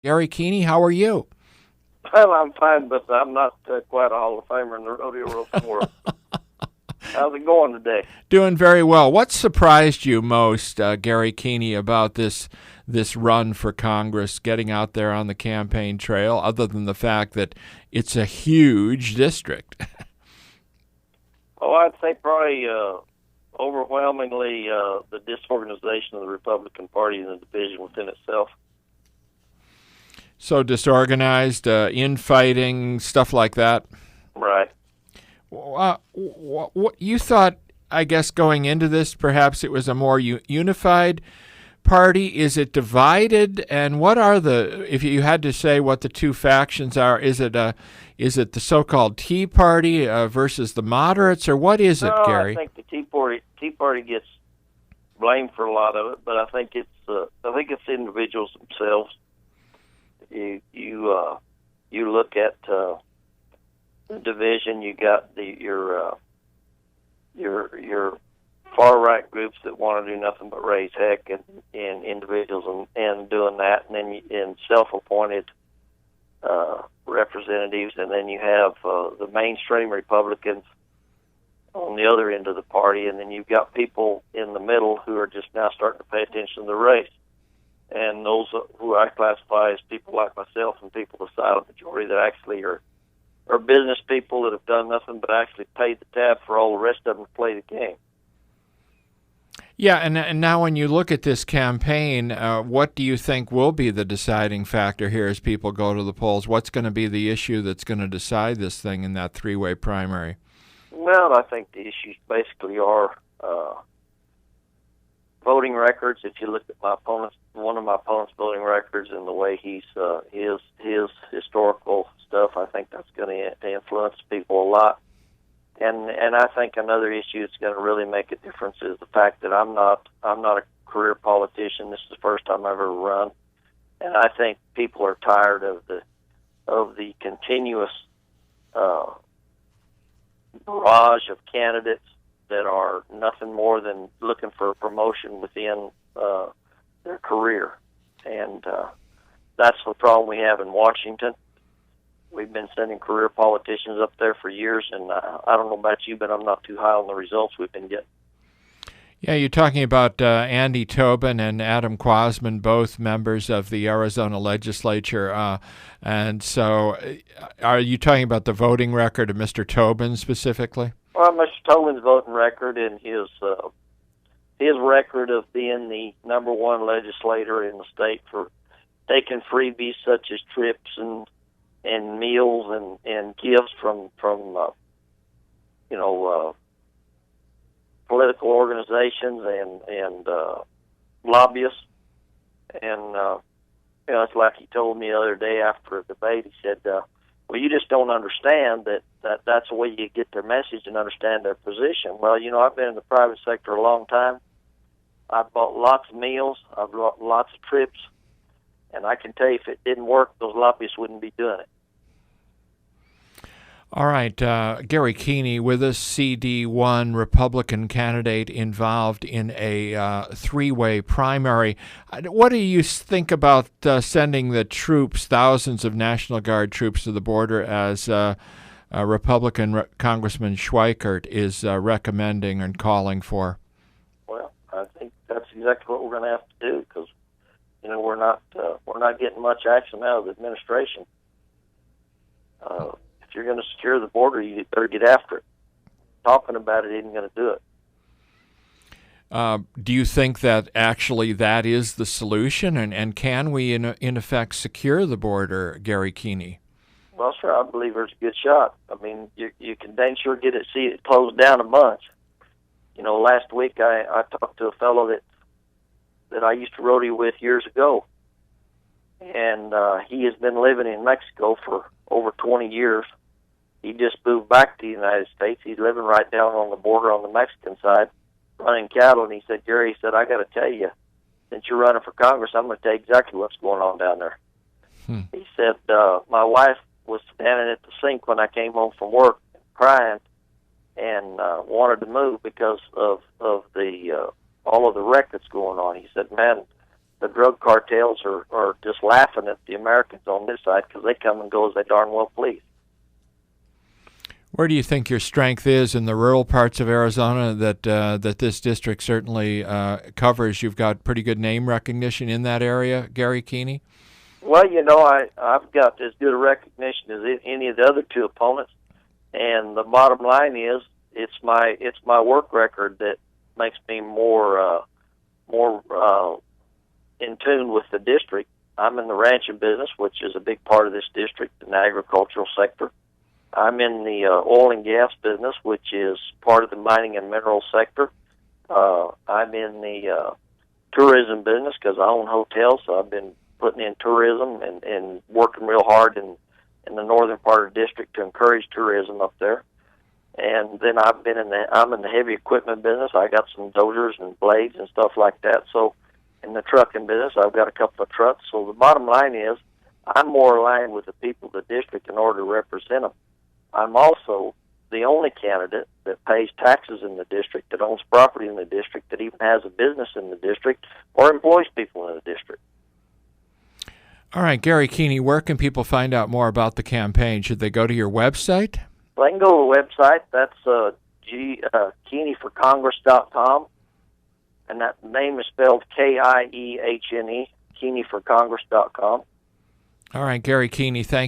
Gary Kiehne, how are you? Well, I'm fine, but I'm not quite a Hall of Famer in the rodeo roping world. How's it going today? Doing very well. What surprised you most, Gary Kiehne, about this run for Congress, getting out there on the campaign trail, other than the fact that it's a huge district? Oh, I'd say probably overwhelmingly the disorganization of the Republican Party and the division within itself. So disorganized, infighting, stuff like that. Right. What you thought? I guess going into this, perhaps it was a more unified party. Is it divided? And what are if you had to say what the two factions are? Is it the so-called Tea Party versus the moderates, or what is it, No, Gary? I think the Tea Party gets blamed for a lot of it, but I think it's individuals themselves. You look at the division. You got your far right groups that want to do nothing but raise heck and individuals and doing that, and then in self-appointed representatives, and then you have the mainstream Republicans on the other end of the party, and then you've got people in the middle who are just now starting to pay attention to the race. And those who I classify as people like myself and people the silent majority that actually are business people that have done nothing but actually paid the tab for all the rest of them to play the game. Yeah, and now when you look at this campaign, what do you think will be the deciding factor here as people go to the polls? What's going to be the issue that's going to decide this thing in that three-way primary? Well, I think the issues basically are voting records. If you look at one of my opponent's voting records and the way his historical stuff, I think that's going to influence people a lot. And I think another issue that's going to really make a difference is the fact that I'm not a career politician. This is the first time I've ever run, and I think people are tired of the continuous barrage of candidates that are nothing more than looking for a promotion within their career. And that's the problem we have in Washington. We've been sending career politicians up there for years, and I don't know about you, but I'm not too high on the results we've been getting. Yeah, you're talking about Andy Tobin and Adam Quasman, both members of the Arizona legislature. And so are you talking about the voting record of Mr. Tobin specifically? Well, Mr. Tobin's voting record and his record of being the number one legislator in the state for taking freebies such as trips and meals and gifts from political organizations and lobbyists. And it's like he told me the other day after a debate. He said, well, you just don't understand that's the way you get their message and understand their position. Well, I've been in the private sector a long time. I've bought lots of meals. I've bought lots of trips. And I can tell you, if it didn't work, those lobbyists wouldn't be doing it. All right, Gary Kiehne with us, CD1 Republican candidate involved in a three-way primary. What do you think about sending the troops, thousands of National Guard troops to the border as Republican Congressman Schweikert is recommending and calling for? Well, I think that's exactly what we're going to have to do because we're not getting much action out of the administration. If you're going to secure the border, you better get after it. Talking about it isn't going to do it. Do you think that actually that is the solution, and can we in effect secure the border, Gary Kiehne? Well, sure, I believe there's a good shot. I mean, you can dang sure see it closed down a bunch. Last week I talked to a fellow that I used to rodeo with years ago, and he has been living in Mexico for over 20 years. He just moved back to the United States. He's living right down on the border on the Mexican side, running cattle. And he said, Gary, I got to tell you, since you're running for Congress, I'm going to tell you exactly what's going on down there. He said, my wife was standing at the sink when I came home from work crying and wanted to move because of the all of the wreck that's going on. He said, man, the drug cartels are just laughing at the Americans on this side because they come and go as they darn well please. Where do you think your strength is in the rural parts of Arizona that this district certainly covers? You've got pretty good name recognition in that area, Gary Kiehne? Well, I've got as good a recognition as any of the other two opponents, and the bottom line is it's my work record that makes me more in tune with the district. I'm in the ranching business, which is a big part of this district, in the agricultural sector. I'm in the oil and gas business, which is part of the mining and mineral sector. I'm in the tourism business because I own hotels, so I've been putting in tourism and working real hard in the northern part of the district to encourage tourism up there. And then I'm in the heavy equipment business. I got some dozers and blades and stuff like that. So in the trucking business, I've got a couple of trucks. So the bottom line is I'm more aligned with the people of the district in order to represent them. I'm also the only candidate that pays taxes in the district, that owns property in the district, that even has a business in the district or employs people in the district. All right, Gary Kiehne, where can people find out more about the campaign? Should they go to your website? Well, they can go to the website. That's KiehneForCongress.com, and that name is spelled Kiehne, KiehneForCongress.com. All right, Gary Kiehne, thank you.